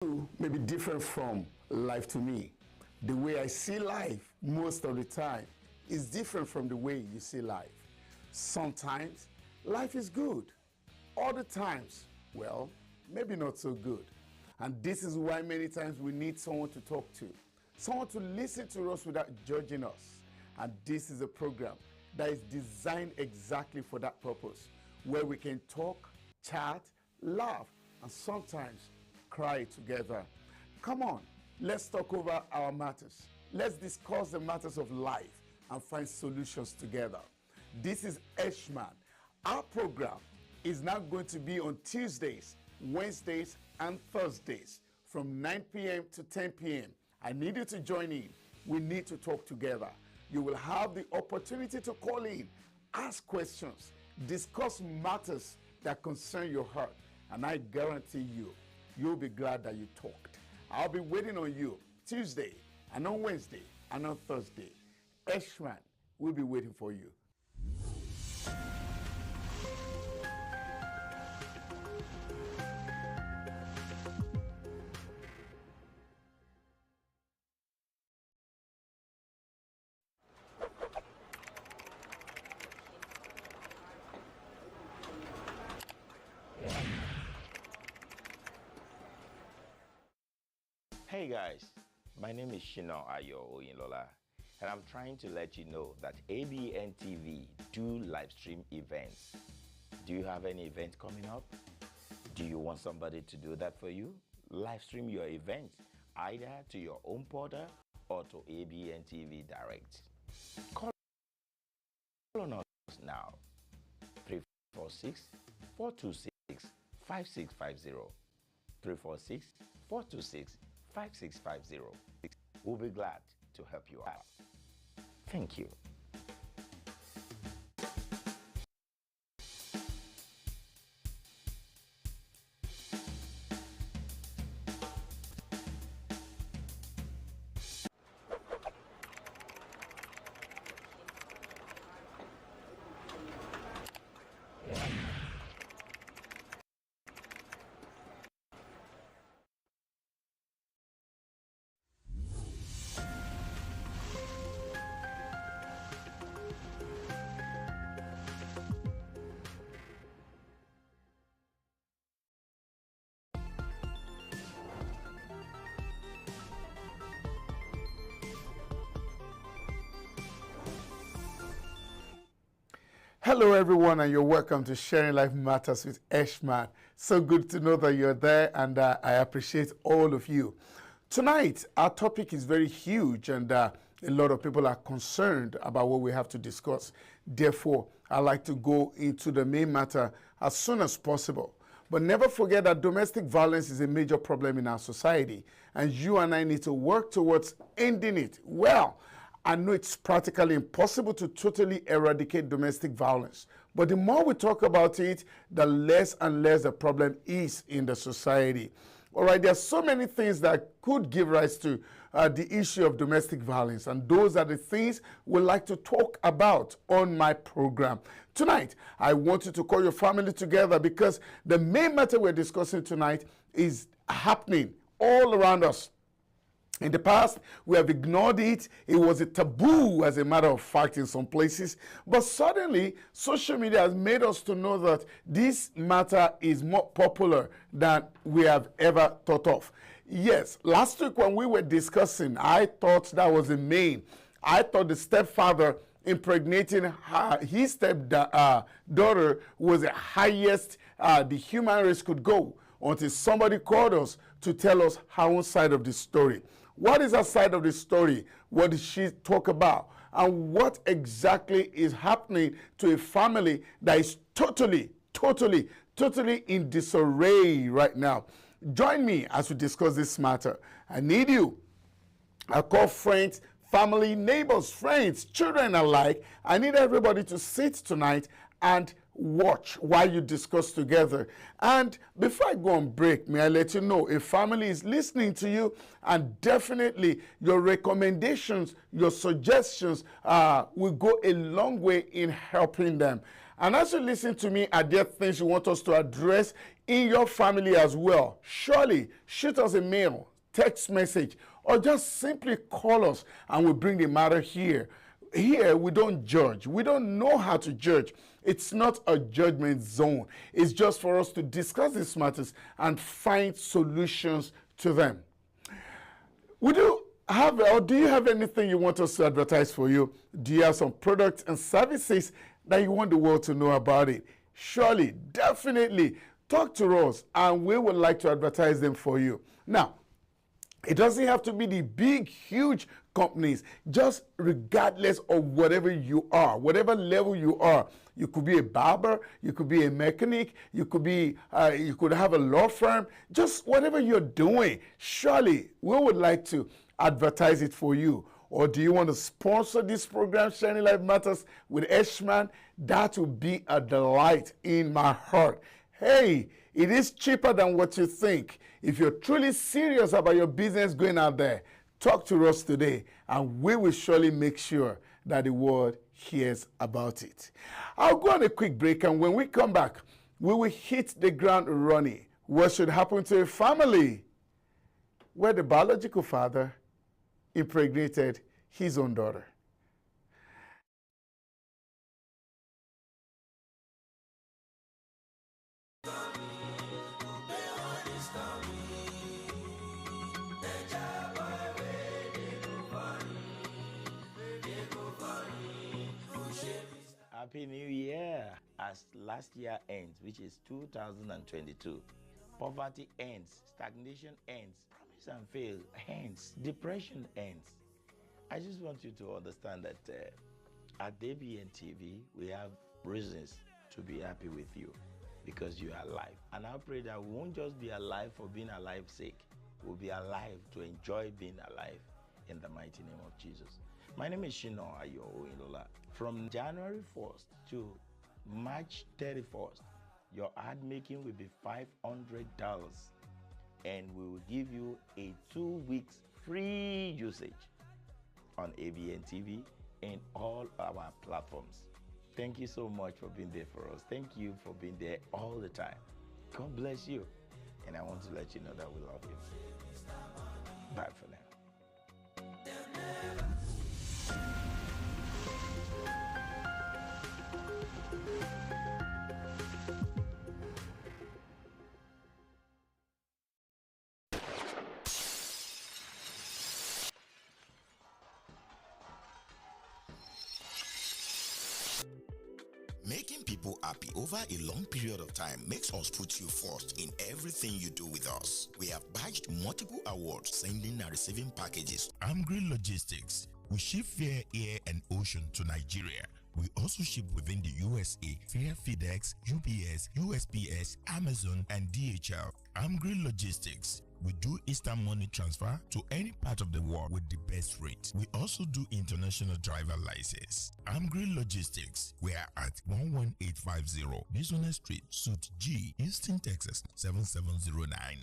may be different from life to me. The way I see life most of the time is different from the way you see life. Sometimes life is good. Other times, well, maybe not so good. And this is why many times we need someone to talk to, someone to listen to us without judging us. And this is a program that is designed exactly for that purpose, where we can talk, chat, laugh, and sometimes cry together. Come on, let's talk over our matters. Let's discuss the matters of life and find solutions together. This is SHINA. Our program is now going to be on Tuesdays, Wednesdays, and Thursdays from 9 p.m. to 10 p.m. I need you to join in. We need to talk together. You will have the opportunity to call in, ask questions, discuss matters that concern your heart, and I guarantee you, you'll be glad that you talked. I'll be waiting on you Tuesday and on Wednesday and on Thursday. SHINA will be waiting for you. Hey guys, my name is SHINA OYINLOLA, and I'm trying to let you know that Abntv do live stream events. Do you have any event coming up? Do you want somebody to do that for you? Live stream your event either to your own portal or to Abntv Direct. Call on us now, 346-426-5650, 346-426-5650. We'll be glad to help you out. Thank you. Hello everyone, and you're welcome to Sharing Life Matters with SHINA. So good to know that you're there, and I appreciate all of you. Tonight, our topic is very huge, and a lot of people are concerned about what we have to discuss. Therefore, I'd like to go into the main matter as soon as possible. But never forget that domestic violence is a major problem in our society, and you and I need to work towards ending it. Well, I know it's practically impossible to totally eradicate domestic violence, but the more we talk about it, the less and less the problem is in the society. All right, there are so many things that could give rise to the issue of domestic violence, and those are the things we'd like to talk about on my program. Tonight, I want you to call your family together, because the main matter we're discussing tonight is happening all around us. In the past, we have ignored it. It was a taboo, as a matter of fact, in some places. But suddenly, social media has made us to know that this matter is more popular than we have ever thought of. Yes, last week when we were discussing, I thought that was the main. I thought the stepfather impregnating his stepdaughter was the highest the human race could go, until somebody called us to tell us her own side of the story. What is her side of the story? What did she talk about? And what exactly is happening to a family that is totally in disarray right now? Join me as we discuss this matter. I need you. I call friends, family, neighbors, friends, children alike. I need everybody to sit tonight and watch while you discuss together. And before I go on break, may I let you know a family is listening to you, and definitely your recommendations, your suggestions will go a long way in helping them. And as you listen to me, are there things you want us to address in your family as well? Surely shoot us a mail, text message, or just simply call us and we'll bring the matter here. Here, we don't judge. We don't know how to judge. It's not a judgment zone. It's just for us to discuss these matters and find solutions to them. Would you have, or do you have anything you want us to advertise for you? Do you have some products and services that you want the world to know about it? Surely, definitely, talk to us and we would like to advertise them for you. Now, it doesn't have to be the big, huge companies. Just regardless of whatever you are, whatever level you are. You could be a barber, you could be a mechanic, you could have a law firm. Just whatever you're doing, surely we would like to advertise it for you. Or do you want to sponsor this program, Shining Life Matters with Eshman? That would be a delight in my heart. Hey, it is cheaper than what you think. If you're truly serious about your business going out there, talk to us today, and we will surely make sure that the world hears about it. I'll go on a quick break, and when we come back, we will hit the ground running. What should happen to a family where the biological father impregnated his own daughter? Happy New Year! As last year ends, which is 2022, poverty ends, stagnation ends, promise and fail ends, depression ends. I just want you to understand that at Abntv, we have reasons to be happy with you because you are alive. And I pray that we won't just be alive for being alive's sake. We'll be alive to enjoy being alive in the mighty name of Jesus. My name is SHINA, your OYINLOLA. From January 1st to March 31st, your ad making will be $500, and we will give you a 2 weeks free usage on Abntv and all our platforms. Thank you so much for being there for us. Thank you for being there all the time. God bless you. And I want to let you know that we love you. Bye for now. Making people happy over a long period of time makes us put you first in everything you do with us. We have badged multiple awards, sending and receiving packages. Amgri Logistics. We ship via air and ocean to Nigeria. We also ship within the USA via FedEx, UPS, USPS, Amazon, and DHL. Amgri Logistics. We do instant money transfer to any part of the world with the best rate. We also do international driver license. Amgri Logistics. We are at 11850 Business Street, Suite G, Houston, Texas 77099.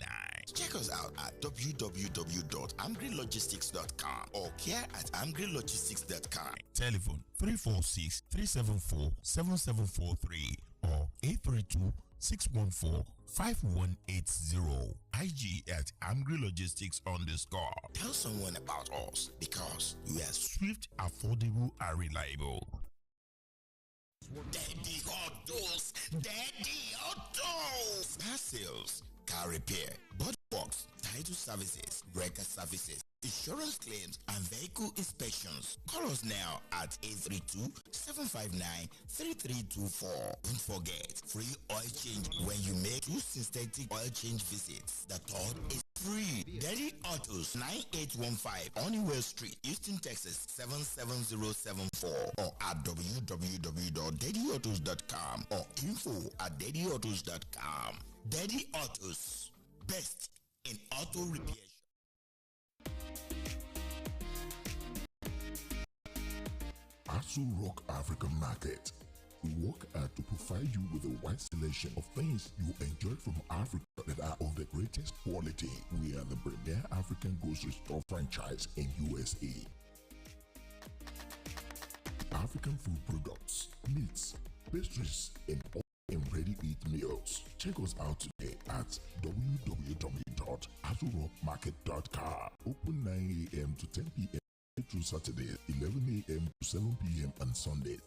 Check us out at www.amgrilogistics.com or care@amgrilogistics.com. Telephone 346-374-7743 or 832-614-5180. IG at Amgri Logistics _. Tell someone about us because We are swift, affordable, and reliable. Daddy Autos, Daddy Autos. Car sales, car repair, body works, title services, record services, insurance claims, and vehicle inspections. Call us now at 832-759-3324. Don't forget, free oil change when you make 2 synthetic oil change visits. The third is free. Daddy Autos, 9815 Honeywell Street, Houston, Texas 77074, or at www.daddyautos.com or info@daddyautos.com. Daddy Autos, best in auto repair. Asu Rock African Market, We work hard to provide you with a wide selection of things you enjoy from Africa that are of the greatest quality. We are the premier African grocery store franchise in USA. African food products, meats, pastries, and all in ready-to-eat meals. Check us out today at www.azurokmarket.com. Open 9 a.m. to 10 p.m. through Saturday, 11 a.m. to 7 p.m. on Sunday.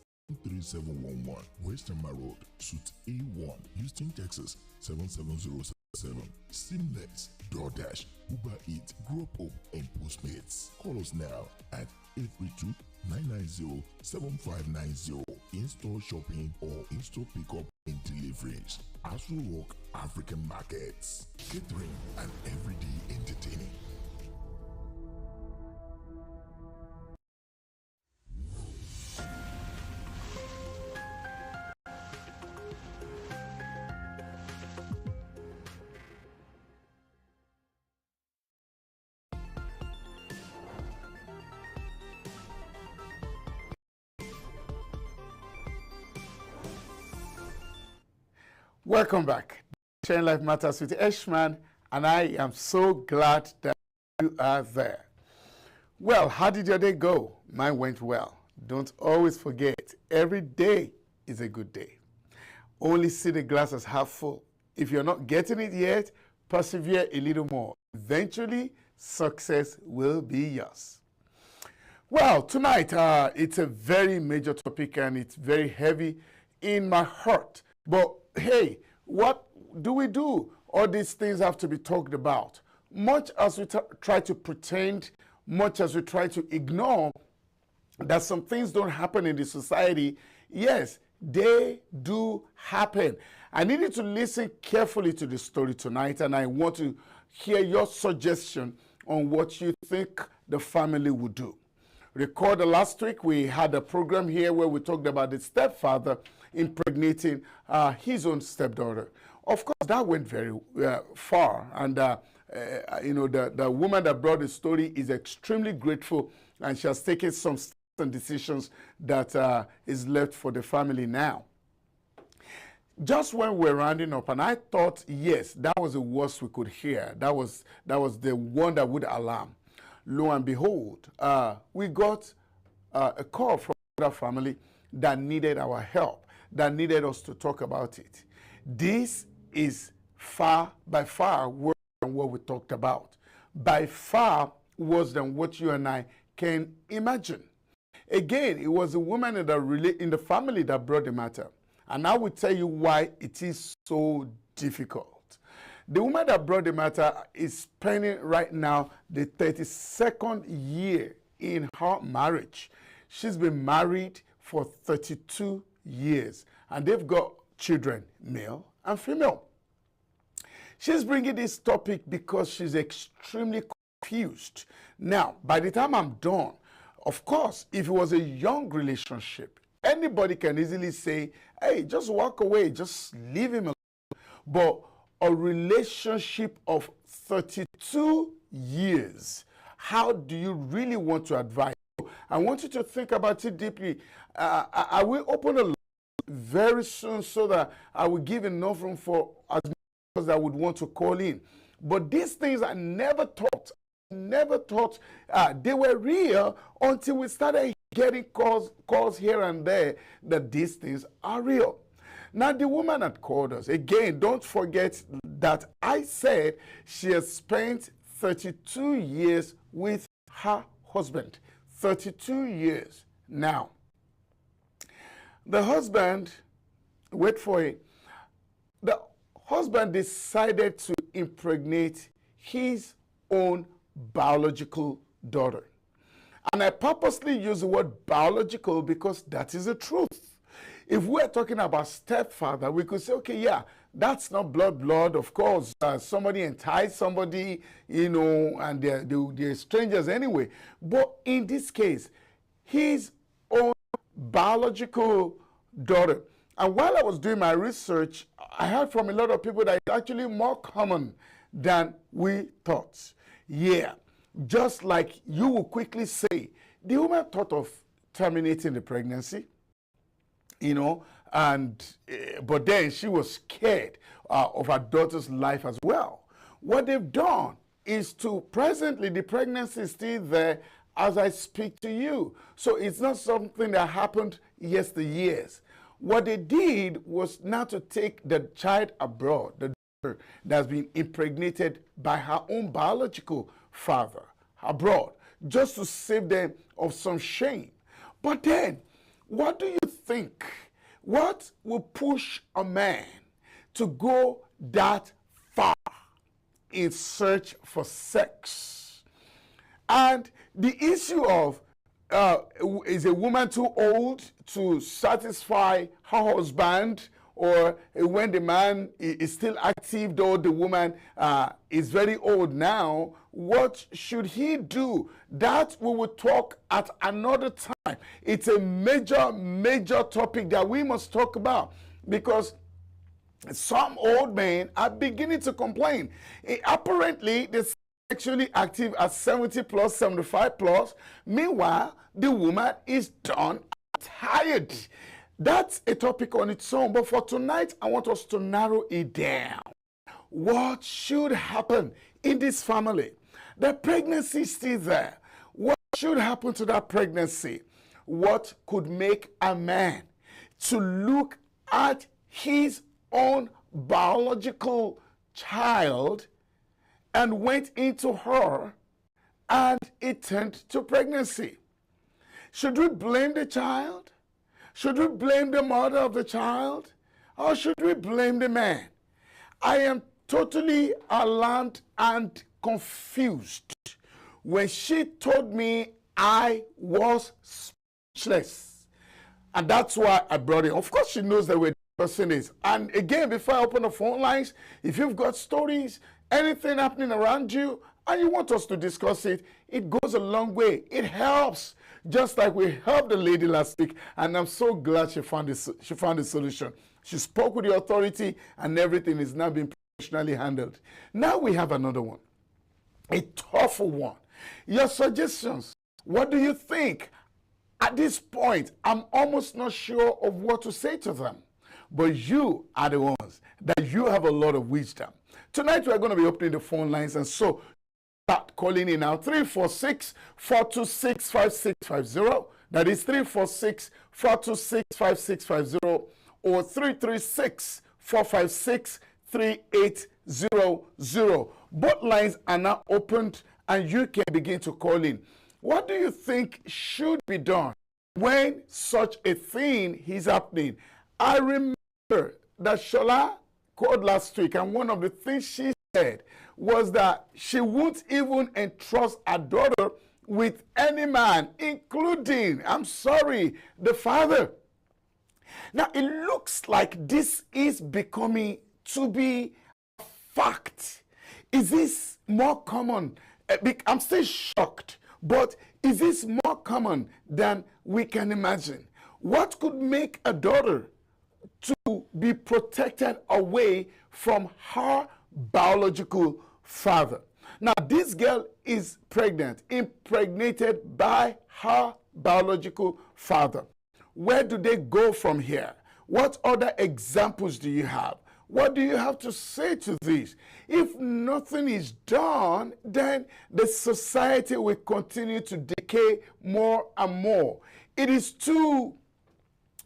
3711 Western Road, Suite A1, Houston, Texas 77077. Seamless, DoorDash, Uber Eats, Grubhub, and Postmates. Call us now at 832-990-7590. In-store shopping or in-store pickup and deliveries. Azu Rock African Markets. Catering and everyday entertaining. Welcome back. Sharing Life Matters with Eshman, and I am so glad that you are there. Well, how did your day go? Mine went well. Don't always forget, every day is a good day. Only see the glass as half full. If you're not getting it yet, persevere a little more. Eventually, success will be yours. Well, tonight, it's a very major topic, and it's very heavy in my heart. But hey, what do we do? All these things have to be talked about. Much as we try to pretend, much as we try to ignore that some things don't happen in the society, yes, they do happen. I need you to listen carefully to the story tonight, and I want to hear your suggestion on what you think the family would do. Recall the last week we had a program here where we talked about the stepfather impregnating his own stepdaughter. Of course, that went very far, and you know, the woman that brought the story is extremely grateful, and she has taken some decisions that is left for the family now. Just when we're rounding up, and I thought, yes, that was the worst we could hear. That was the one that would alarm. Lo and behold, we got a call from another family that needed our help, that needed us to talk about it. This is by far worse than what we talked about. By far worse than what you and I can imagine. Again, it was a woman in the family that brought the matter. And I will tell you why it is so difficult. The woman that brought the matter is spending right now the 32nd year in her marriage. She's been married for 32 years, and they've got children, male and female. She's bringing this topic because she's extremely confused. Now, by the time I'm done, of course, if it was a young relationship, anybody can easily say, hey, just walk away, just leave him alone. But a relationship of 32 years, how do you really want to advise? I want you to think about it deeply. I will open a line very soon so that I will give enough room for as many people that would want to call in. But these things I never thought they were real until we started getting calls here and there that these things are real. Now, the woman that called us, again, don't forget that I said she has spent 32 years with her husband. 32 years. Now, the husband, wait for it, the husband decided to impregnate his own biological daughter. And I purposely use the word biological because that is the truth. If we're talking about stepfather, we could say, okay, yeah, that's not blood, of course. Somebody enticed somebody, you know, and they're strangers anyway. But in this case, his own biological daughter. And while I was doing my research, I heard from a lot of people that it's actually more common than we thought. Yeah, just like you will quickly say, the woman thought of terminating the pregnancy. You know, and but then she was scared of her daughter's life as well. What they've done is to presently the pregnancy is still there as I speak to you. So it's not something that happened yesteryears. What they did was now to take the child abroad, the daughter that's been impregnated by her own biological father abroad, just to save them of some shame. But then, what do you think? What will push a man to go that far in search for sex? And the issue of is a woman too old to satisfy her husband, or when the man is still active though the woman is very old now, what should he do? That we will talk at another time. It's a major topic that we must talk about, because some old men are beginning to complain. Apparently, they're sexually active at 70 plus, 75 plus. Meanwhile, the woman is done and tired. That's a topic on its own. But for tonight, I want us to narrow it down. What should happen in this family? The pregnancy is still there. What should happen to that pregnancy? What could make a man to look at his own biological child and went into her and it turned to pregnancy? Should we blame the child? Should we blame the mother of the child? Or should we blame the man? I am totally alarmed and confused. When she told me, I was speechless. And that's why I brought it. Of course, she knows that where the person is. And again, before I open the phone lines, if you've got stories, anything happening around you, and you want us to discuss it, it goes a long way. It helps. Just like we helped the lady last week, and I'm so glad she found a solution. She spoke with the authority, and everything is now being professionally handled. Now we have another one, a tougher one. Your suggestions, what do you think? At this point, I'm almost not sure of what to say to them. But you are the ones that you have a lot of wisdom. Tonight, we're going to be opening the phone lines, and so start calling in now. 346-426-5650. That is 346-426-5650 or 336-456-3800. Both lines are now opened, and you can begin to call in. What do you think should be done when such a thing is happening? I remember that Shola called last week, and one of the things she said was that she won't even entrust her daughter with any man, including, I'm sorry, the father. Now, it looks like this is becoming to be a fact. Is this more common? I'm still shocked, but is this more common than we can imagine? What could make a daughter to be protected away from her biological father? Now, this girl is pregnant, impregnated by her biological father. Where do they go from here? What other examples do you have? What do you have to say to this? If nothing is done, then the society will continue to decay more and more. It is too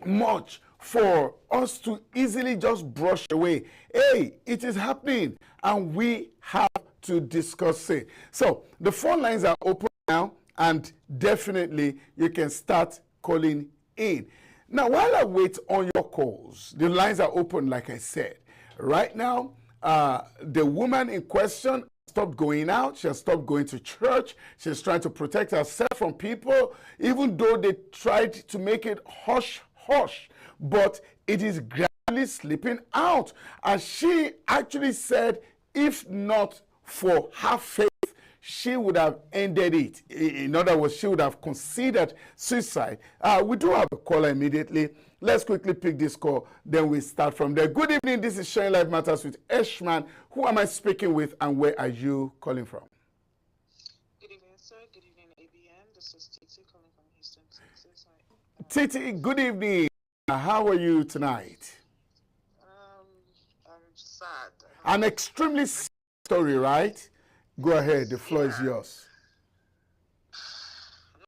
much for us to easily just brush away. Hey, it is happening, and we have to discuss it. So the phone lines are open now, and definitely you can start calling in. Now, while I wait on your calls, the lines are open, like I said. Right now, the woman in question stopped going out. She has stopped going to church. She's trying to protect herself from people, even though they tried to make it hush, hush. But it is gradually slipping out. And she actually said, if not for her faith, she would have ended it. In other words, she would have considered suicide. We do have a caller immediately. Let's quickly pick this call, then we start from there. Good evening. This is Sharing Life Matters with Eshman. Who am I speaking with, and where are you calling from? Good evening, sir. Good evening, ABN. This is Titi calling from Houston, Texas. Titi, good evening. How are you tonight? I'm sad. An extremely sad story, right? Go ahead, the floor is yours.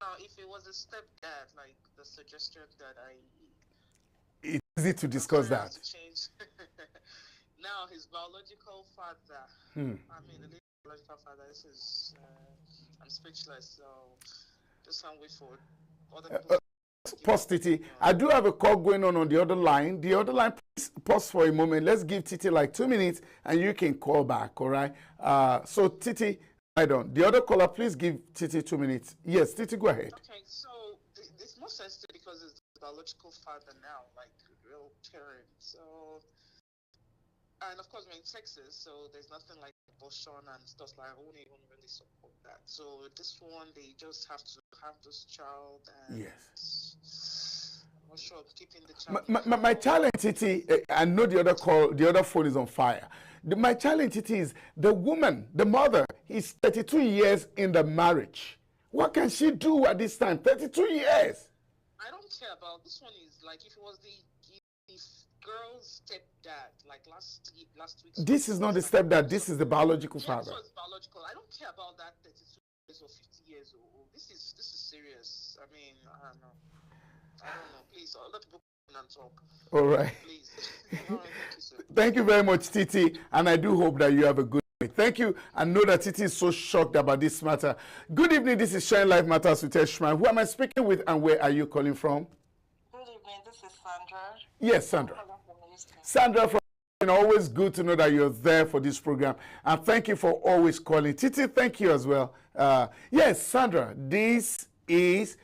Now, if it was a stepdad, like the suggestion that It's easy to discuss that. to change. Now, his biological father. I mean, the biological father. This is. I'm speechless. So, just can't wait for other people. Pause, Titi. I do have a call going on the other line. The other line, please pause for a moment. Let's give Titi like 2 minutes and you can call back, all right? So, Titi, I don't. The other caller, please give Titi 2 minutes. Yes, Titi, go ahead. Okay, so it's more sensitive because it's the biological father now, like real parent. So, and of course, we're in Texas, so there's nothing like abortion and stuff like I won't even really support that. So this one, they just have to have this child, and Yes. I'm not sure keeping the child. My challenge, Titi, I know the other phone is on fire. My challenge, Titi, is the woman, the mother, is 32 years in the marriage. What can she do at this time? 32 years. I don't care about this one. Is like if it was the girl's stepdad, like last week. This is not the stepdad. This is the biological father. This was biological. I don't care about that 32 years or 50 years old. This is serious. I mean, I don't know. Please, let people come and talk. All right. Please. All right, thank you, sir. Thank you very much, Titi, and I do hope that you have a good day. Thank you. I know that Titi is so shocked about this matter. Good evening. This is Shine Life Matters with Eshman. Who am I speaking with, and where are you calling from? Good evening. This is Sandra. Yes, Sandra. Sandra, always good to know that you're there for this program, and thank you for always calling. Titi, thank you as well. Yes, Sandra, this is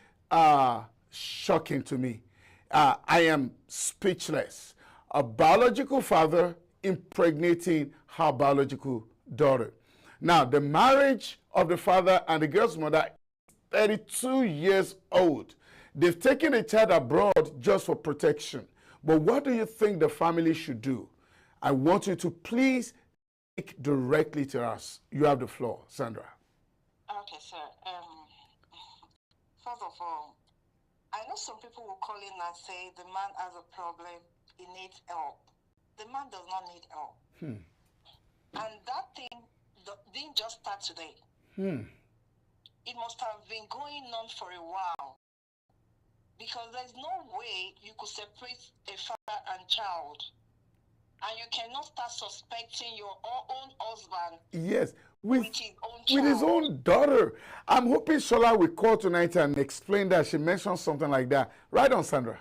shocking to me. I am speechless. A biological father impregnating her biological daughter. Now, the marriage of the father and the girl's mother is 32 years old. They've taken a child abroad just for protection. But what do you think the family should do? I want you to please speak directly to us. You have the floor, Sandra. Okay, sir. First of all, I know some people will call in and say the man has a problem, he needs help. The man does not need help. And that thing didn't just start today. It must have been going on for a while. Because there's no way you could separate a father and child. And you cannot start suspecting your own husband. Yes, with his own child. With his own daughter. I'm hoping Shola will call tonight and explain that. She mentioned something like that. Right on, Sandra.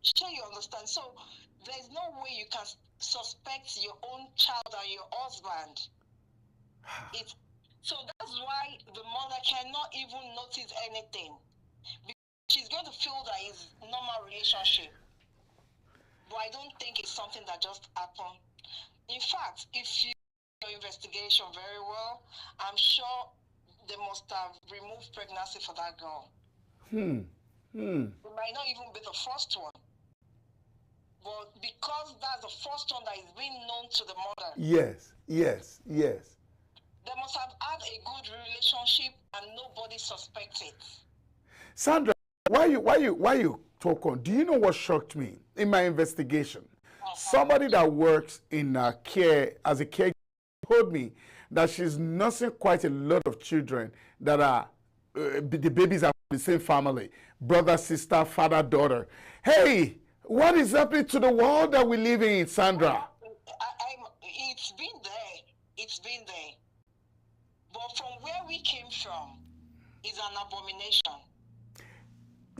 Sure, you understand. So there's no way you can suspect your own child and your husband. So that's why the mother cannot even notice anything. She's going to feel that it's normal relationship. But I don't think it's something that just happened. In fact, if you do your investigation very well, I'm sure they must have removed pregnancy for that girl. It might not even be the first one. But because that's the first one that is being known to the mother. Yes. They must have had a good relationship and nobody suspects it. Sandra, why you talk on? Do you know what shocked me in my investigation? Somebody that works in care as a caregiver told me that she's nursing quite a lot of children that are the babies are from the same family, brother, sister, father, daughter. Hey, what is happening to the world that we live in, Sandra? It's been there. But from where we came from is an abomination.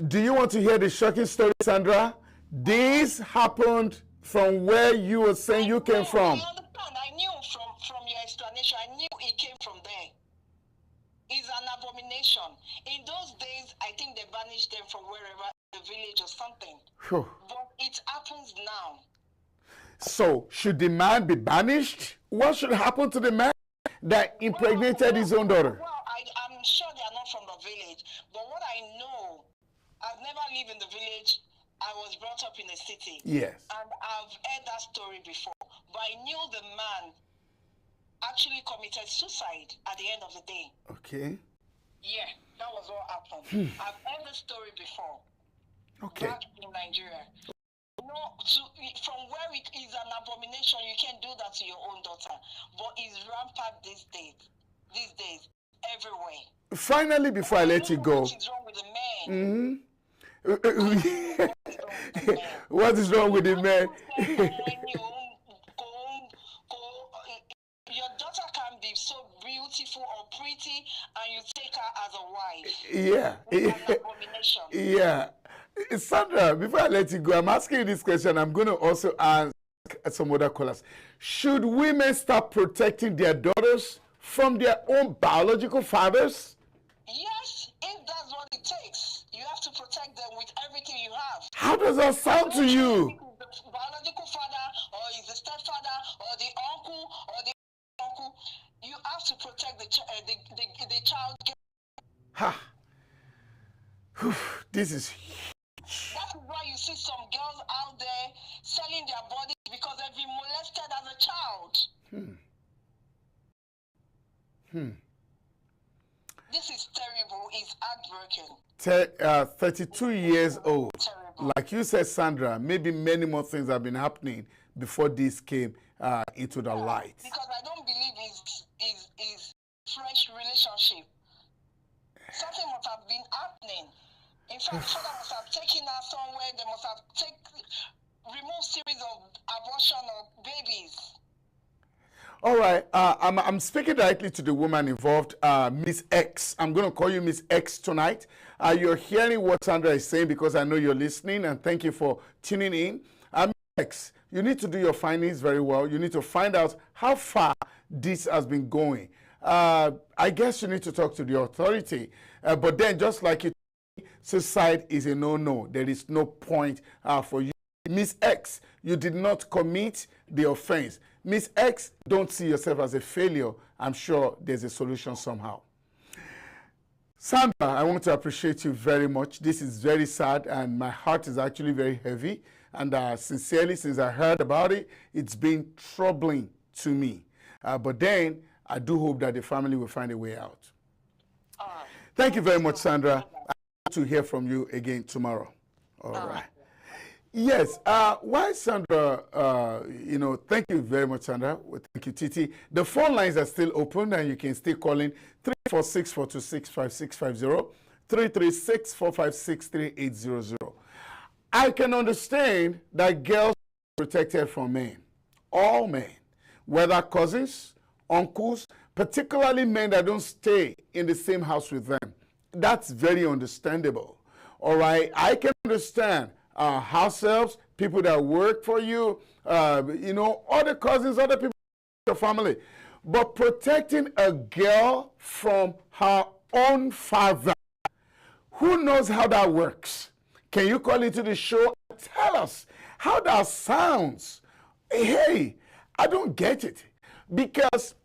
Do you want to hear the shocking story, Sandra? This happened from where you were saying you came from. I understand. I knew from your explanation. I knew it came from there. It's an abomination. In those days, I think they banished them from wherever, the village or something. But it happens now. So, should the man be banished? What should happen to the man that impregnated his own daughter? Well, I'm sure they are not from the village. But what I know, I've never lived in the village. I was brought up in the city. Yes. And I've heard that story before. But I knew the man actually committed suicide at the end of the day. Okay. Yeah, that was what happened. I've heard the story before. Okay. Back in Nigeria. No, from where it is an abomination, you can do that to your own daughter. But it's rampant these days, everywhere. Finally, before I let you go. What is wrong with the men? What is wrong with the men? Your daughter can be so beautiful or pretty, and you take her as a wife. Yeah. It's an abomination. Yeah. Sandra, before I let you go, I'm asking you this question. I'm going to also ask some other callers. Should women start protecting their daughters from their own biological fathers? Yes, if that's what it takes. You have to protect them with everything you have. How does that sound to you? The biological father, or is the stepfather, or the uncle, or the uncle. You have to protect the child. Ha. This is That's why you see some girls out there selling their bodies because they've been molested as a child. This is terrible. It's heartbreaking. 32 years old. Terrible. Like you said, Sandra, maybe many more things have been happening before this came into the light. Because I don't believe it's fresh relationship. Something must have been happening. In fact, father must have taken her somewhere. They must have removed series of abortion of babies. All right, I'm speaking directly to the woman involved, Miss X. I'm going to call you Miss X tonight. You're hearing what Sandra is saying because I know you're listening, and thank you for tuning in. Miss X, you need to do your findings very well. You need to find out how far this has been going. I guess you need to talk to the authority, but then just like you, suicide is a no-no. There is no point for you. Miss X, you did not commit the offense. Miss X, don't see yourself as a failure. I'm sure there's a solution somehow. Sandra, I want to appreciate you very much. This is very sad, and my heart is actually very heavy. And sincerely, since I heard about it, it's been troubling to me. But then, I do hope that the family will find a way out. Thank you very much, Sandra. I hope to hear from you again tomorrow. All right. Yes, why Sandra, thank you very much, Sandra. Thank you, Titi. The phone lines are still open, and you can still call in 346-426-5650, 336-456-3800. I can understand that girls are protected from men, all men, whether cousins, uncles, particularly men that don't stay in the same house with them. That's very understandable, all right? I can understand house helps, people that work for you, other cousins, other people in your family. But protecting a girl from her own father, who knows how that works? Can you call into the show and tell us how that sounds? Hey, I don't get it. Because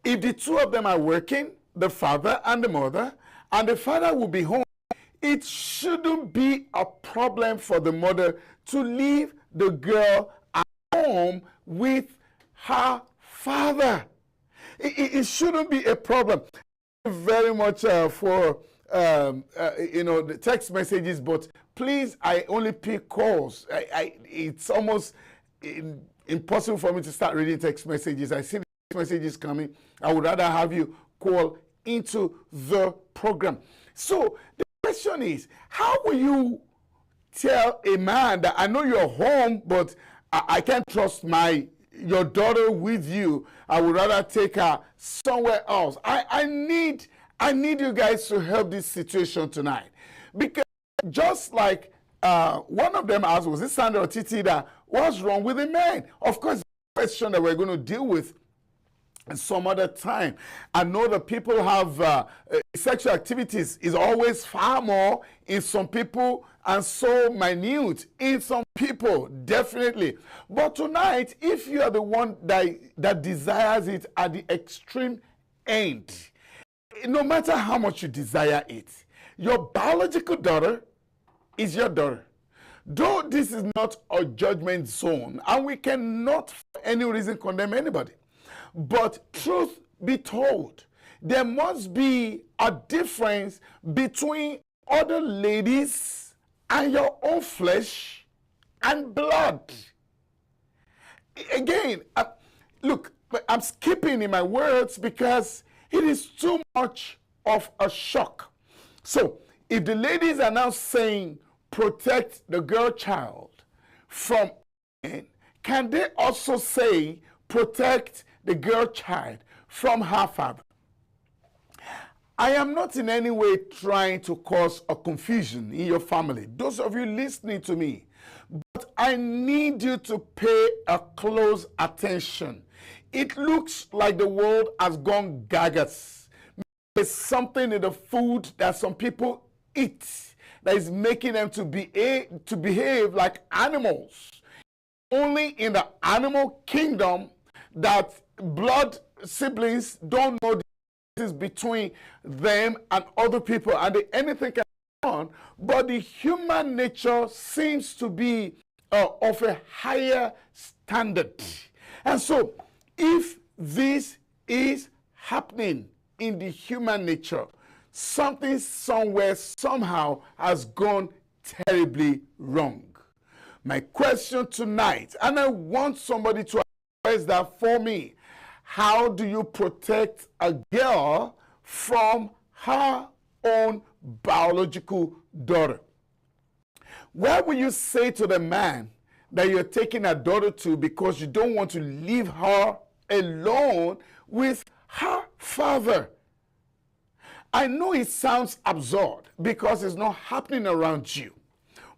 if the two of them are working, the father and the mother, and the father will be home, it shouldn't be a problem for the mother to leave the girl at home with her father. It shouldn't be a problem. Thank you very much for the text messages, but please, I only pick calls. It's almost impossible for me to start reading text messages. I see the text messages coming. I would rather have you call into the program. So the question is, how will you tell a man that I know you're home, but I can't trust your daughter with you. I would rather take her somewhere else. I need you guys to help this situation tonight. Because just like one of them asked, was it Sandra or Titi, that what's wrong with the man? Of course, the question that we're going to deal with some other time. I know that people have sexual activities is always far more in some people and so minute in some people, definitely. But tonight, if you are the one that desires it at the extreme end, no matter how much you desire it, your biological daughter is your daughter. Though this is not a judgment zone, and we cannot for any reason condemn anybody. But truth be told, there must be a difference between other ladies and your own flesh and blood. Again, look, I'm skipping in my words because it is too much of a shock. So, if the ladies are now saying protect the girl child from men, can they also say protect the girl child from her father? I am not in any way trying to cause a confusion in your family, those of you listening to me, but I need you to pay a close attention. It looks like the world has gone gagas. There's something in the food that some people eat that is making them to behave like animals. Only in the animal kingdom that blood siblings don't know the differences between them and other people, and anything can go on. But the human nature seems to be of a higher standard. And so, if this is happening in the human nature, something somewhere, somehow has gone terribly wrong. My question tonight, and I want somebody to address that for me, how do you protect a girl from her own biological daughter? Where will you say to the man that you're taking a daughter to because you don't want to leave her alone with her father? I know it sounds absurd because it's not happening around you.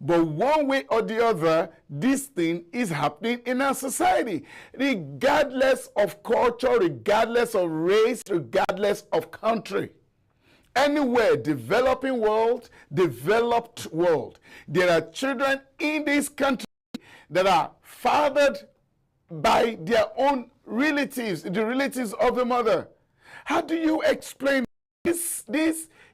But one way or the other, this thing is happening in our society. Regardless of culture, regardless of race, regardless of country. Anywhere, developing world, developed world, there are children in this country that are fathered by their own relatives, the relatives of the mother. How do you explain this?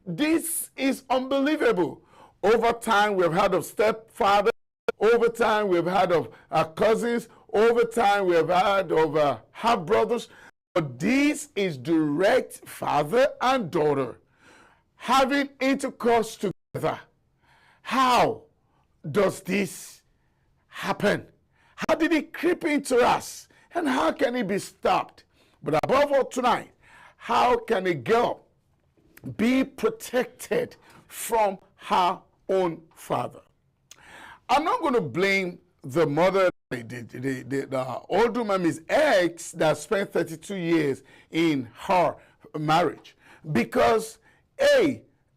This is unbelievable. Over time, we've heard of stepfather. Over time, we've heard of cousins. Over time, we've heard of half-brothers. But this is direct father and daughter having intercourse together. How does this happen? How did it creep into us? And how can it be stopped? But above all tonight, how can a girl be protected from her own father? I'm not going to blame the mother, the old woman, Miss X, that spent 32 years in her marriage. Because,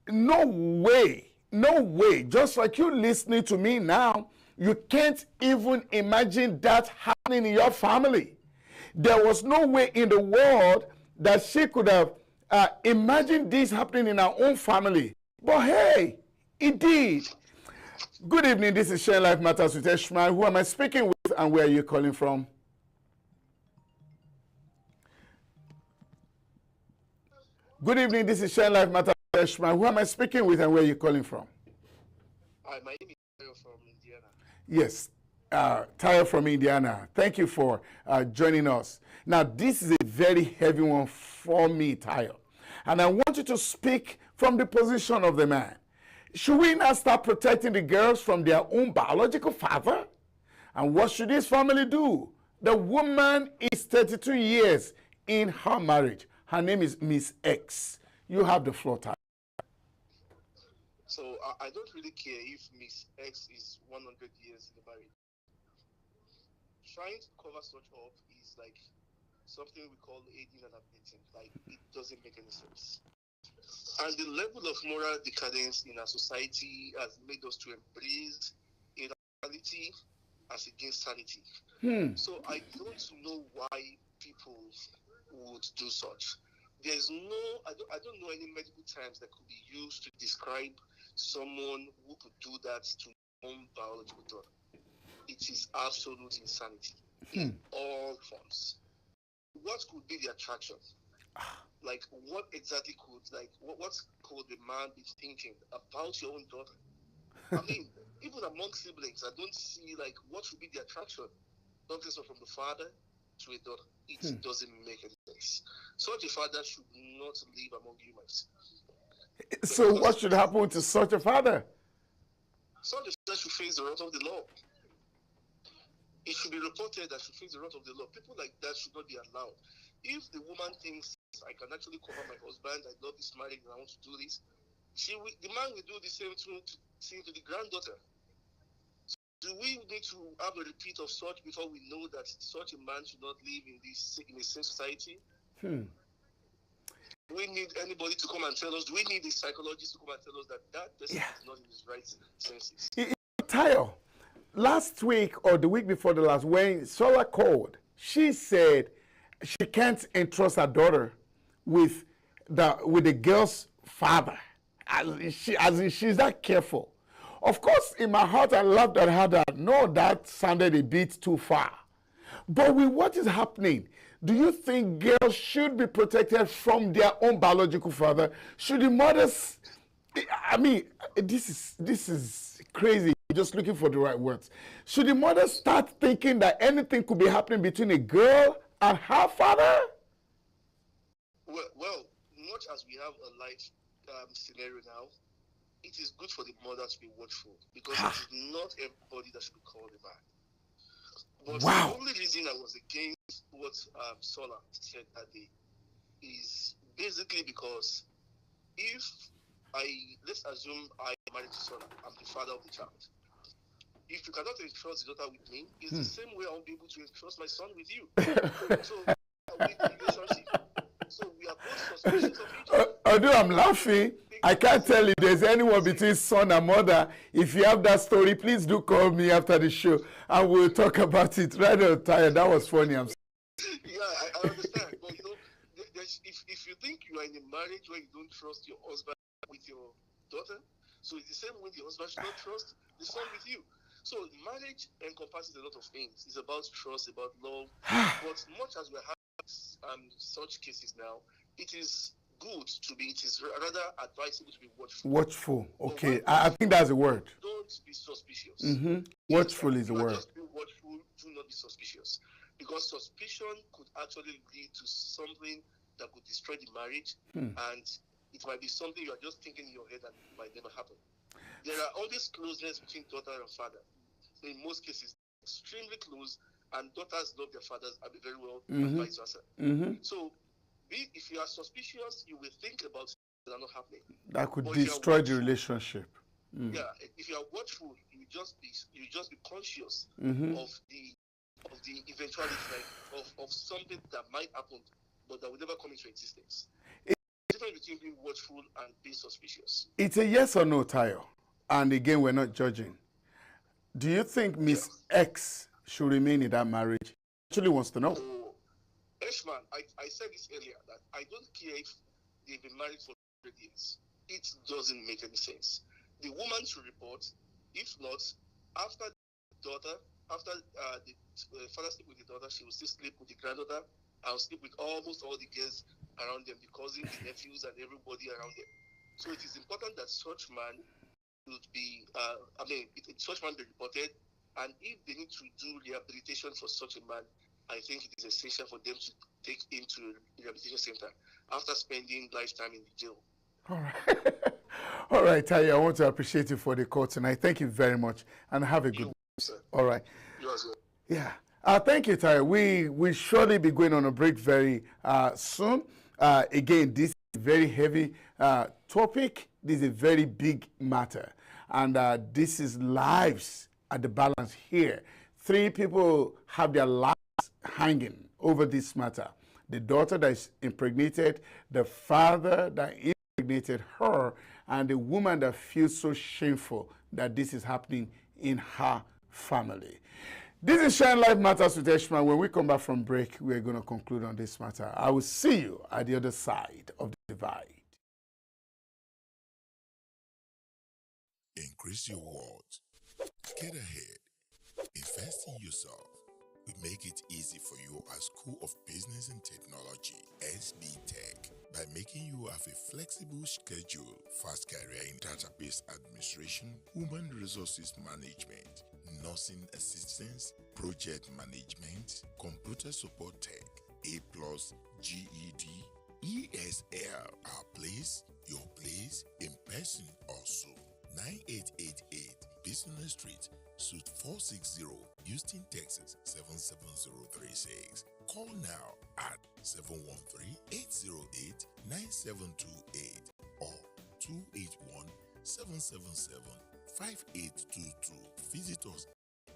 no way, just like you listening to me now, you can't even imagine that happening in your family. There was no way in the world that she could have imagined this happening in her own family. But hey, it did. Good evening, this is Sharing Life Matters with Eshman. Who am I speaking with and where are you calling from? Good evening, this is Sharing Life Matters with Eshman. Who am I speaking with and where are you calling from? Hi, my name is Tayo from Indiana. Yes, Tayo from Indiana. Thank you for joining us. Now, this is a very heavy one for me, Tayo. And I want you to speak from the position of the man. Should we now start protecting the girls from their own biological father? And what should this family do? The woman is 32 years in her marriage. Her name is Miss X. You have the floor, Tayo. So I don't really care if Miss X is 100 years in the marriage. Trying to cover such up is like something we call aiding and abetting. Like, it doesn't make any sense. And the level of moral decadence in our society has made us to embrace irrationality as against sanity. So I don't know why people would do such. There's I don't know any medical terms that could be used to describe someone who could do that to their own biological daughter. It is absolute insanity in all forms. What could be the attraction? Like, what exactly could the man be thinking about your own daughter? I mean, even among siblings, I don't see, like, what should be the attraction? Something so from the father to a daughter. It doesn't make any sense. Such a father should not live among humans. So what should happen to such a father? Such a father should face the wrath of the law. it should be reported that she feels the wrath of the law. People like that should not be allowed. If the woman thinks, I can actually cover my husband, I love this marriage, and I want to do this, the man will do the same thing to the granddaughter. So do we need to have a repeat of such before we know that such a man should not live in the same society? Do we need anybody to come and tell us? Do we need a psychologist to come and tell us that person is not in his right senses? Tayo, last week or the week before the last, when Sola called, she said she can't entrust her daughter with the girl's father. As in she's that careful. Of course, in my heart, I laughed at her that, no, that sounded a bit too far. But with what is happening, do you think girls should be protected from their own biological father? Should the mothers, I mean, this is crazy. Just looking for the right words. Should the mother start thinking that anything could be happening between a girl and her father? Well, much as we have a life scenario now, it is good for the mother to be watchful, because it is not everybody that should be called a man. But the only reason I was against what Sola said that day is basically because let's assume I am married to Sola, I'm the father of the child. If you cannot entrust the daughter with me, it's the same way I won't be able to entrust my son with you. So we have a relationship. So we are both suspicious of each other. Although I'm laughing, I can't tell if there's anyone between son and mother. If you have that story, please do call me after the show and we'll talk about it. Right on, Tayo. That was funny. Yeah, I understand. But you know, if you think you are in a marriage where you don't trust your husband with your daughter, so it's the same way the husband should not trust the son with you. So marriage encompasses a lot of things. It's about trust, about love. But much as we're having such cases now, it is rather advisable to be watchful. Watchful. Okay. I think that's a word. Don't be suspicious. Watchful is a word. Just be watchful. Do not be suspicious. Because suspicion could actually lead to something that could destroy the marriage. And it might be something you are just thinking in your head that might never happen. There are always closeness between daughter and father. In most cases, extremely close, and daughters love their fathers and very well, and vice versa. So, if you are suspicious, you will think about things that are not happening. That could destroy the relationship. Yeah, if you are watchful, you just be conscious of the eventuality, of something that might happen, but that will never come into existence. The difference between being watchful and being suspicious. It's a yes or no, Tayo. And again, we're not judging. Do you think Miss X should remain in that marriage? Actually wants to know. So, Eshman, I said this earlier, that I don't care if they've been married for 100 years. It doesn't make any sense. The woman should report. If not, after the father sleep with the daughter, she will still sleep with the granddaughter. I'll sleep with almost all the girls around them, the cousins, the nephews, and everybody around them. So it is important that such man should be, such man be reported. And if they need to do rehabilitation for such a man, I think it is essential for them to take him to a rehabilitation center after spending lifetime in the jail. All right. All right, Tayo, I want to appreciate you for the call tonight. Thank you very much, and have a good day. All right. You as well. Yeah. Thank you, Tayo. We surely be going on a break very soon. Again, this is a very heavy topic. This is a very big matter. And this is lives at the balance here. 3 people have their lives hanging over this matter. The daughter that is impregnated, the father that impregnated her, and the woman that feels so shameful that this is happening in her family. This is Shine Life Matters with Eshman. When we come back from break, we're going to conclude on this matter. I will see you at the other side of the divide. Increase your world. Get ahead. Invest in yourself. We make it easy for you at School of Business and Technology, SB Tech, by making you have a flexible schedule, fast career in database administration, human resources management, nursing assistance, project management, computer support tech, A+, GED, ESL. Our place, your place, in person also. 9888 Business Street, Suite 460, Houston, Texas 77036. Call now at 713-808-9728 or 281-777-5822. Visit us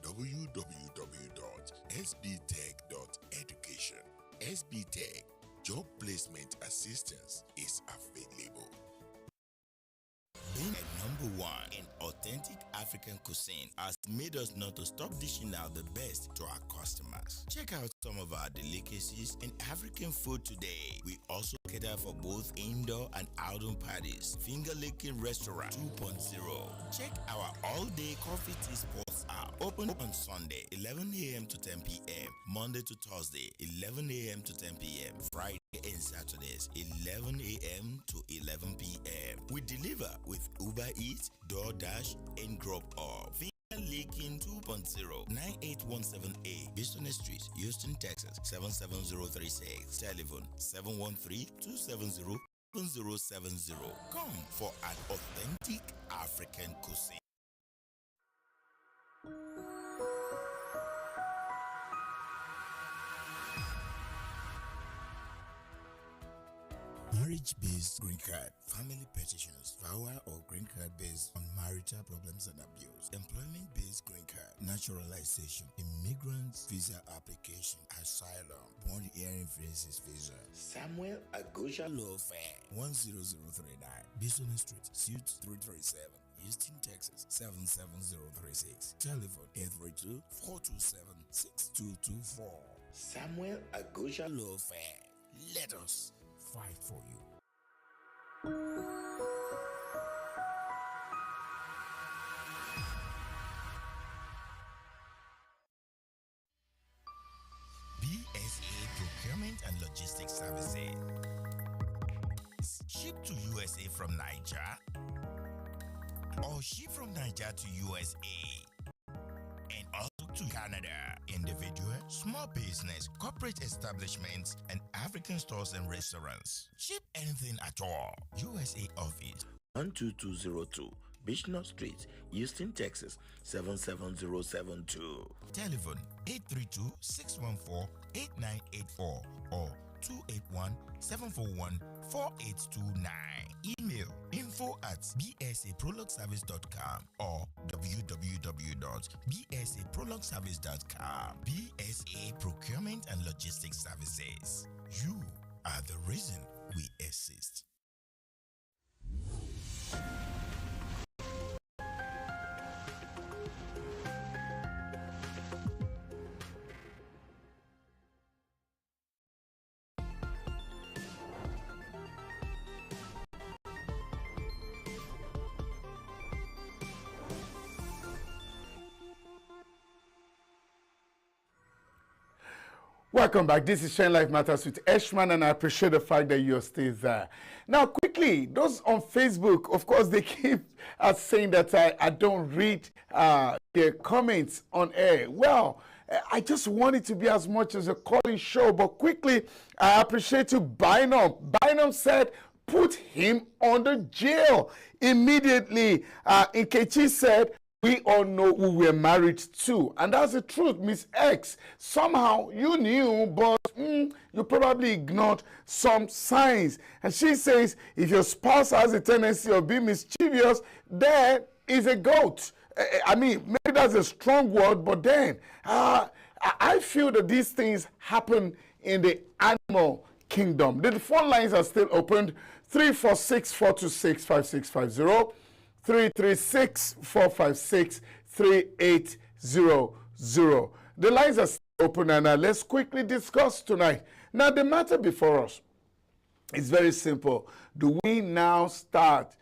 www.sbtech.education. SB Tech Job Placement Assistance is available. Being a number one in authentic African cuisine has made us not to stop dishing out the best to our customers. Check out some of our delicacies in African food today. We also cater for both indoor and outdoor parties. Finger Licking Restaurant 2.0. Check our all-day coffee tea spots are open on Sunday 11 a.m. to 10 p.m. Monday to Thursday 11 a.m. to 10 p.m. Friday and Saturdays 11 a.m. to 11 p.m. We deliver with Uber Eats, DoorDash, and Grub Up. Licking 2.0 9817A Boston Street, Houston, Texas 77036. Telephone 713-270-7070. Come for an authentic African cuisine. Marriage-based green card, family petitions, VAWA or green card based on marital problems and abuse, employment-based green card, naturalization, immigrants visa application, asylum, bond hearing visas visa. Samuel Agosha Law Fair 10039, Bison Street, Suite 337. Houston, Texas 77036. Telephone 832-427-6224. Samuel Agosha Law Fair. Let us fight for you. BSA Procurement and Logistics Services. Ship to USA from Niger or ship from Niger to USA and also to Canada. Individual, small business, corporate establishments, and African stores and restaurants. Ship anything at all. USA office 12202 Bishop Street, Houston, Texas 77072. Telephone 832-614-8984 or 281-741-4829. Email info@bsaprologservice.com or www.bsaprologservice.com. BSA Procurement and Logistics Services. You are the reason we exist. Welcome back. This is Shine Life Matters with Eshman, and I appreciate the fact that you're still there. Now, quickly, those on Facebook, of course, they keep saying that I don't read their comments on air. Well, I just want it to be as much as a calling show, but quickly, I appreciate you, Bynum. Bynum said, put him on the jail immediately. Nkechi said, we all know who we're married to. And that's the truth, Miss X. Somehow you knew, but you probably ignored some signs. And she says, if your spouse has a tendency of being mischievous, then is a goat. I mean, maybe that's a strong word, but then I feel that these things happen in the animal kingdom. The phone lines are still opened. 346-426-5650. 336-456-3800. The lines are still open, and let's quickly discuss tonight. Now, the matter before us is very simple. Do we now start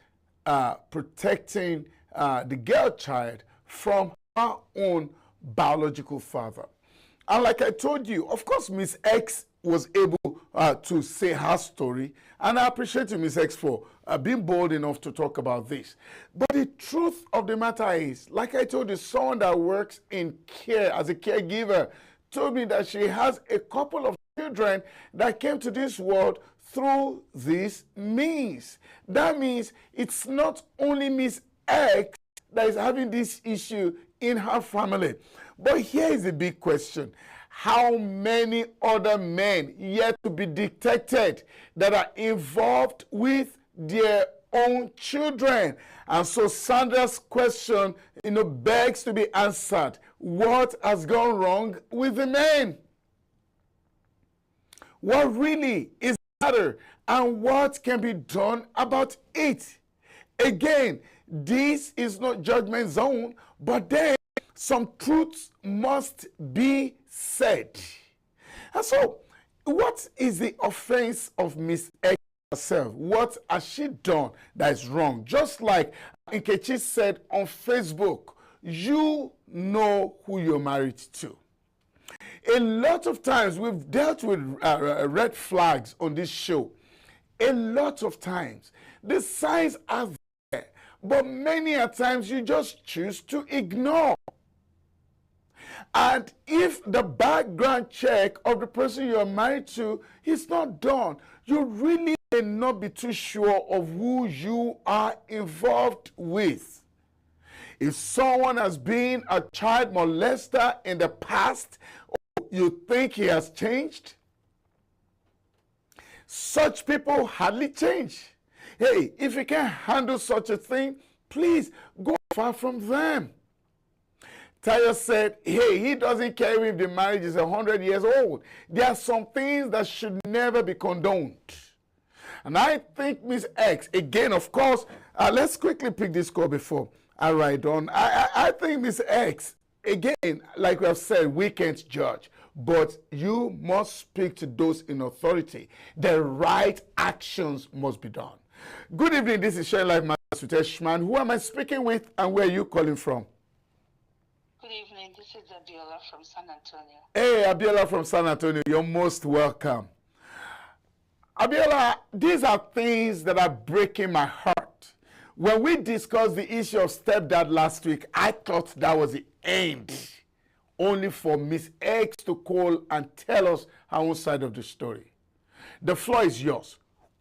protecting the girl child from her own biological father? And like I told you, of course, Miss X was able to say her story, and I appreciate you, Miss X, for being bold enough to talk about this. But the truth of the matter is, like I told you, someone that works in care as a caregiver told me that she has a couple of children that came to this world through this means. That means it's not only Miss X that is having this issue in her family. But here is the big question. How many other men yet to be detected that are involved with their own children? And so Sandra's question, begs to be answered. What has gone wrong with the men? What really is the matter? And what can be done about it? Again, this is not judgment zone, but then some truths must be said. And so, what is the offense of Miss X herself? What has she done that is wrong? Just like Nkechi said on Facebook, you know who you're married to. A lot of times we've dealt with red flags on this show. A lot of times the signs are there, but many a times you just choose to ignore. And if the background check of the person you're married to is not done, you really may not be too sure of who you are involved with. If someone has been a child molester in the past, you think he has changed? Such people hardly change. Hey, if you can't handle such a thing, please go far from them. Tayo said, hey, he doesn't care if the marriage is 100 years old. There are some things that should never be condoned. And I think Miss X, again, of course, let's quickly pick this call before I write on. I think Miss X, again, like we have said, we can't judge. But you must speak to those in authority. The right actions must be done. Good evening, this is Sharing Life Matters with Eshman. Who am I speaking with and where are you calling from? Good evening, this is Abiola from San Antonio. Hey, Abiola from San Antonio, you're most welcome. Abiola, these are things that are breaking my heart. When we discussed the issue of stepdad last week, I thought that was the end. Only for Miss X to call and tell us her own side of the story. The floor is yours.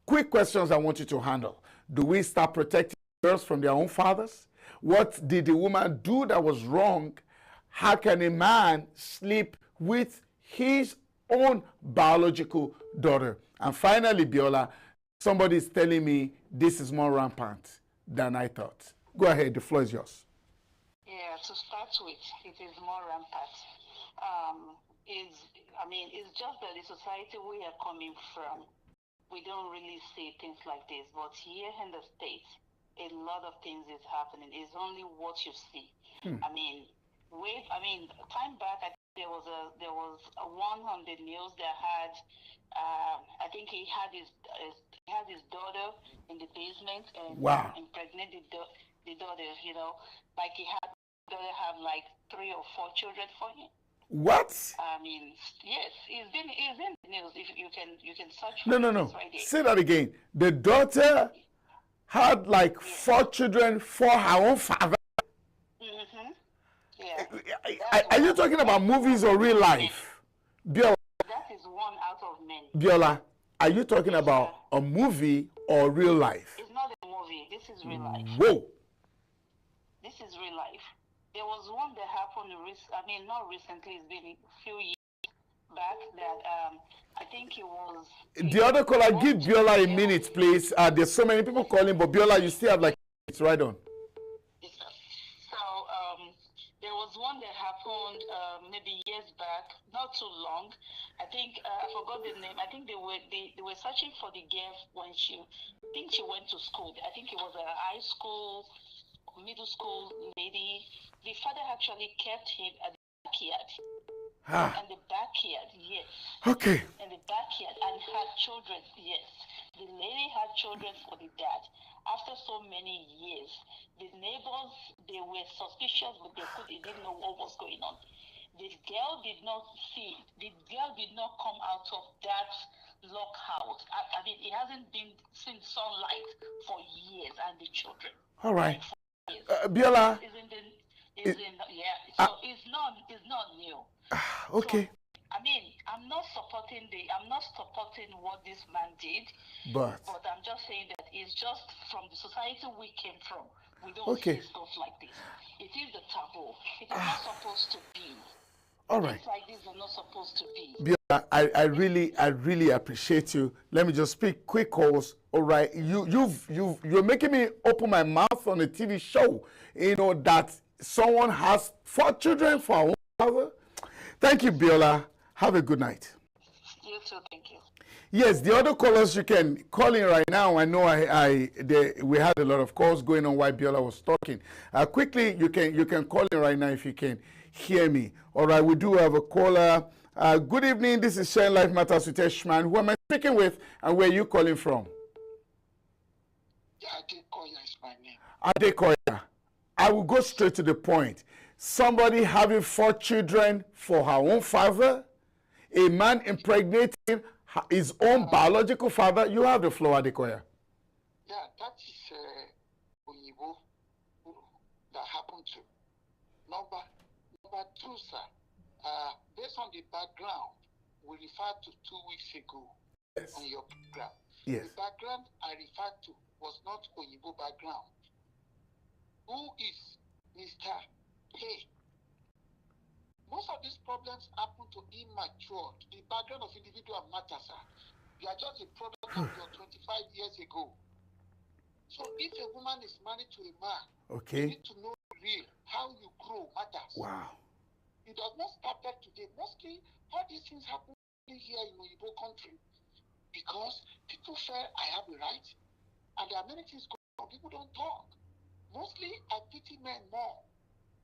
Quick questions I want you to handle. Do we start protecting girls from their own fathers? What did the woman do that was wrong? How can a man sleep with his own biological daughter? And finally, Biola, somebody is telling me this is more rampant than I thought. Go ahead, the floor is yours. Yeah, to start with, it is more rampant. It's just that the society we are coming from, we don't really see things like this. But here in the States, a lot of things is happening. It's only what you see. Time back, I think there was a one on the news that had, I think he had his daughter in the basement and impregnated the daughter. Like he had the daughter have like 3 or 4 children for him. What? Yes, it's in the news. If you can search. No. Right. Say that again. The daughter had like 4 children for her own father. Yeah. Are you talking about movies or real life? Biola. That is one out of many. Biola, are you talking about a movie or real life? It's not a movie. This is real life. Whoa. This is real life. There was one that happened, not recently, it's been a few years back that I think it was... The other caller, give Biola a minute, please. There's so many people calling, but Biola, you still have like it's right on. There was one that happened maybe years back, not too long. I think I forgot the name. I think they were searching for the girl when she went to school. I think it was a high school, middle school lady. The father actually kept him at the backyard. And the backyard, yes. Okay. In the backyard and had children, yes. The lady had children for the dad. After so many years, the neighbors, they were suspicious, but they didn't know what was going on. The girl did not come out of that lockhouse. It hasn't been seen sunlight for years, and the children. All right. Biola. It's not new. Okay. So, I'm not supporting what this man did, but I'm just saying that it's just from the society we came from. We don't say stuff like this. It is the taboo. It is not supposed to be. All right. Things like this are not supposed to be. Biola, I really appreciate you. Let me just speak quick calls. All right, you're making me open my mouth on a TV show. You know that someone has 4 children for her own father. Thank you, Biola. Have a good night. You too. Thank you. Yes, the other callers you can call in right now. I know we had a lot of calls going on while Biola was talking. Quickly, you can call in right now if you can hear me. All right, we do have a caller. Good evening. This is Sharing Life Matters with Eshman. Who am I speaking with, and where are you calling from? Yeah, Adekoya is my name. Adekoya. I will go straight to the point. Somebody having 4 children for her own father, a man impregnating his own biological father. You have the floor, Adekoya. Yeah, that is Oyibo that happened to. Number 2, sir. Based on the background, we referred to 2 weeks ago on your program. Yes. The background I referred to was not Oyibo background. Who is Mr. Hey? Most of these problems happen to immature. The background of individual matters, sir. You are just a product of your 25 years ago. So if a woman is married to a man, you need to know real how you grow matters. Wow. It does not start that today. Mostly, all these things happen here in Oyibo country because people feel I have a right, and there are many things going on. People don't talk. Mostly, I pity men more.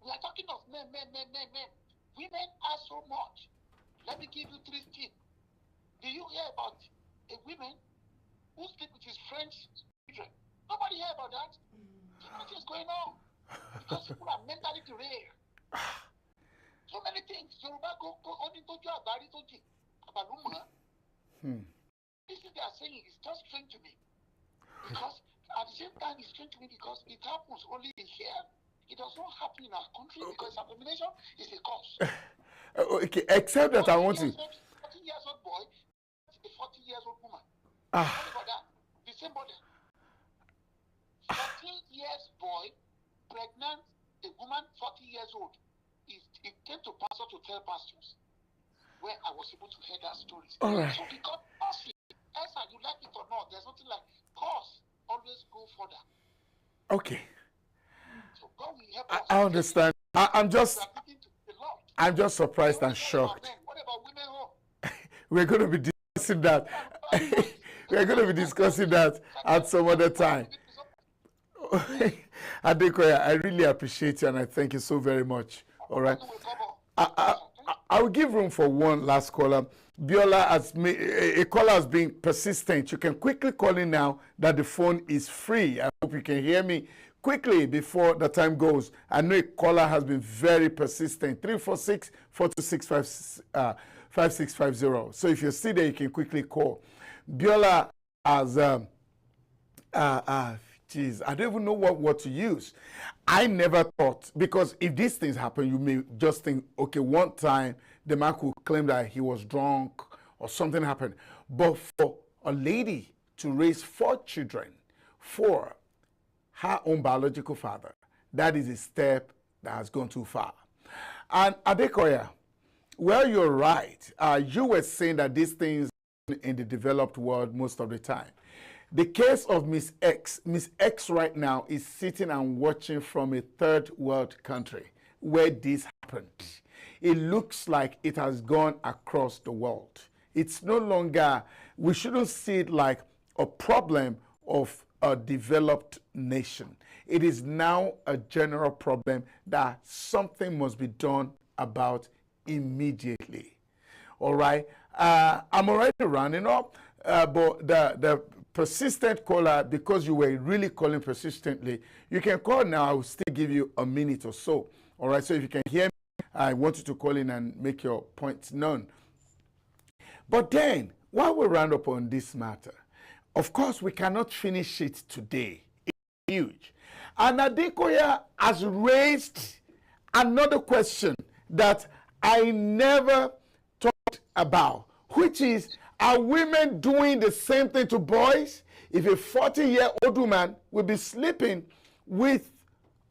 We are talking of men. Women are so much. Let me give you 3 things. Do you hear about a woman who sleep with his friend's children? Nobody hear about that. What is going on? Because people are mentally derailed. So many things. Yoruba go only to you about it. This is they are saying is just strange to me. Because at the same time it's strange to me because it happens only in here. It does not happen in our country because abomination is a cause. Okay, except that I want to. 40 years old boy, a 40 years old woman. What about that? The same body. 14 years boy, pregnant, a woman 40 years old. It came to pastor to tell pastors where I was able to hear that story. All right. So because Esther, you like it or not, there's something like cause always go further. Okay. So God will help us. I understand. I'm just surprised and shocked. What about women home? We're going to be discussing that. We're going to be discussing that at some other time. Adekoya, I really appreciate you and I thank you so very much. All right. I will give room for one last caller. Biola, a caller has been persistent. You can quickly call in now that the phone is free. I hope you can hear me quickly before the time goes. I know a caller has been very persistent. 346-426-5650. So if you're still there, you can quickly call. Biola has, geez, I don't even know what to use. I never thought, because if these things happen, you may just think, okay, one time the man could claim that he was drunk or something happened. But for a lady to raise 4 children for her own biological father, that is a step that has gone too far. And Adekoya, well, you're right. You were saying that these things in the developed world most of the time. The case of Miss X right now is sitting and watching from a third world country where this happened. It looks like it has gone across the world. It's no longer, we shouldn't see it like a problem of a developed nation. It is now a general problem that something must be done about immediately. All right. I'm already rounding up, but the persistent caller, because you were really calling persistently, you can call now. I will still give you a minute or so. All right. So if you can hear me, I want you to call in and make your points known. But then, while we round up on this matter, of course, we cannot finish it today. It's huge. And Adekoya has raised another question that I never talked about, which is, are women doing the same thing to boys? If a 40-year-old woman will be sleeping with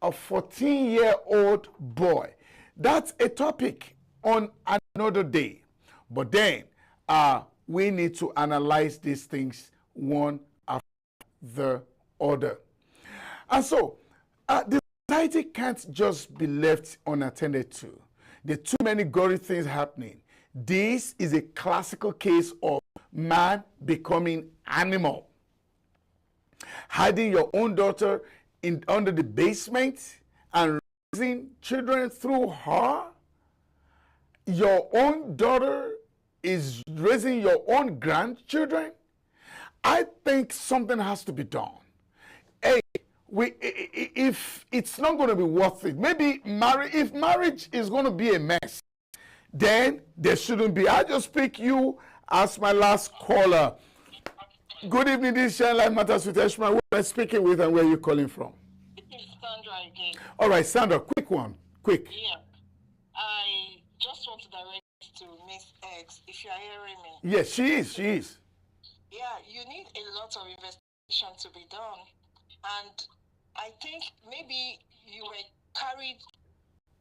a 14-year-old boy. That's a topic on another day. But then we need to analyze these things one after the other. And so the society can't just be left unattended to. There are too many gory things happening. This is a classical case of man becoming animal. Hiding your own daughter under the basement and raising children through her. Your own daughter is raising your own grandchildren. I think something has to be done. Hey, if it's not going to be worth it, maybe if marriage is going to be a mess, then there shouldn't be. I just pick you as my last caller. Good evening, this is Shine Life Matters with Eshma. Who am I speaking with and where are you calling from? This is Sandra again. All right, Sandra, quick one. Quick. Yeah. I just want to direct to Miss X, if you are hearing me. Yes, she is. She is. Yeah, you need a lot of investigation to be done. And I think maybe you were carried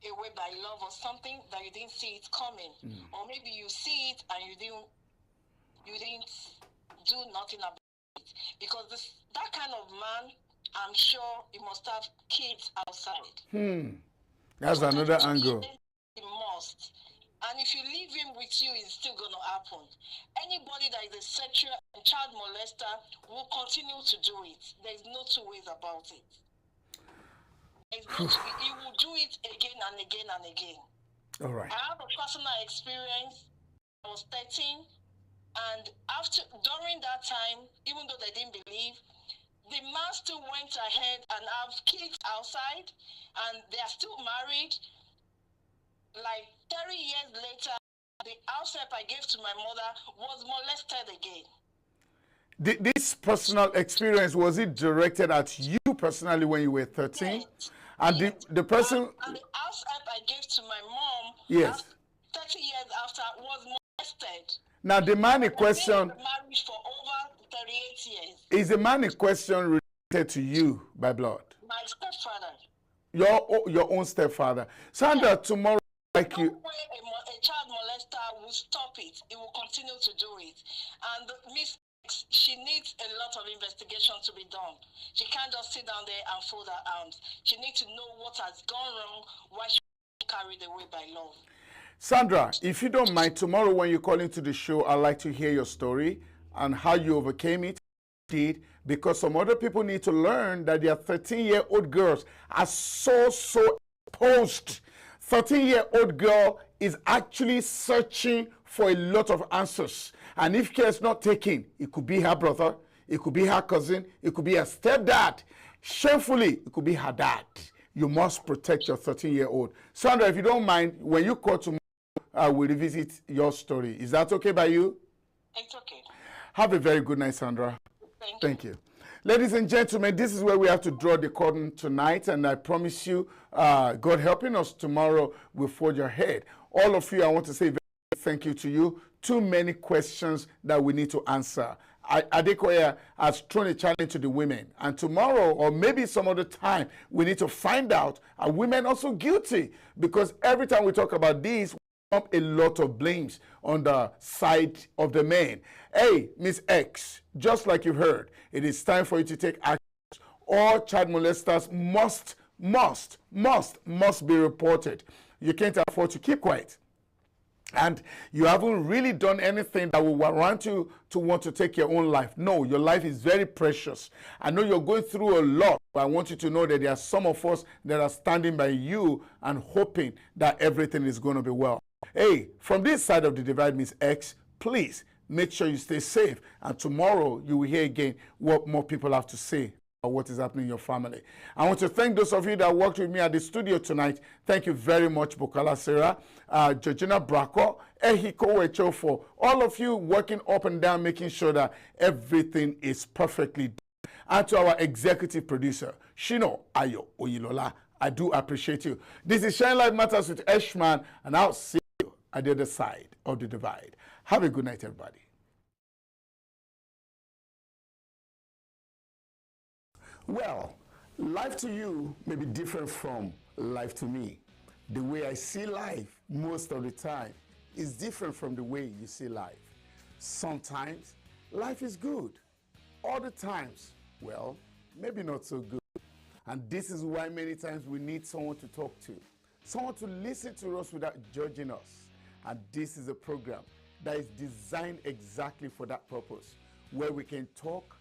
away by love or something that you didn't see it coming. Or maybe you see it and you didn't do nothing about it. Because that kind of man, I'm sure he must have kids outside. That's So another angle. He must. And if you leave him with you, it's still going to happen. Anybody that is a sexual and child molester will continue to do it. There's no two ways about it. He will do it again and again and again. All right. I have a personal experience. I was 13, and during that time, even though they didn't believe, the man still went ahead and have kids outside, and they are still married. Like 30 years later, the house help I gave to my mother was molested again. This personal experience, was it directed at you personally when you were 13? Yes. And Yes. the person... And the house help I gave to my mom, Yes. 30 years after, was molested. Now, the man in question... I've been married for over 38 years. Is the man in question related to you by blood? My stepfather. Your own stepfather. Sandra, tomorrow, like you... No way a child molester will stop it. It will continue to do it. And Miss X, she needs a lot of investigation to be done. She can't just sit down there and fold her arms. She needs to know what has gone wrong, why she was carried away by love. Sandra, if you don't mind, tomorrow when you call into the show, I'd like to hear your story and how you overcame it, because some other people need to learn that their 13-year-old girls are so exposed. 13-year-old girl is actually searching for a lot of answers. And if care is not taken, it could be her brother, it could be her cousin, it could be her stepdad. Shamefully, it could be her dad. You must protect your 13-year-old. Sandra, if you don't mind, when you call tomorrow, we'll revisit your story. Is that okay by you? It's okay. Have a very good night, Sandra. Thank you. Ladies and gentlemen, this is where we have to draw the curtain tonight, and I promise you, God helping us, tomorrow we'll forge ahead. All of you, I want to say very thank you to you. Too many questions that we need to answer. Adekoya has thrown a challenge to the women, and tomorrow, or maybe some other time, we need to find out, are women also guilty? Because every time we talk about this, we have a lot of blames on the side of the men. Hey, Miss X, just like you heard, it is time for you to take action. All child molesters must be reported. You can't afford to keep quiet. And you haven't really done anything that will warrant you to want to take your own life. No, your life is very precious. I know you're going through a lot, but I want you to know that there are some of us that are standing by you and hoping that everything is going to be well. Hey, from this side of the divide, Miss X, please make sure you stay safe. And tomorrow you will hear again what more people have to say about what is happening in your family. I want to thank those of you that worked with me at the studio tonight. Thank you very much, Bukola Sarah, Georgina Bracco, Ehiko Wecho, for all of you working up and down, making sure that everything is perfectly done. And to our executive producer, SHINA Ayo OYINLOLA, I do appreciate you. This is Shine Life Matters with Eshman, and I'll see you at the other side of the divide. Have a good night, everybody. Well, Life to you may be different from life to me. The way I see life most of the time is different from the way you see life. Sometimes life is good. Other times, well, maybe not so good. And this is why many times we need someone to talk to, someone to listen to us without judging us. And this is a program that is designed exactly for that purpose, where we can talk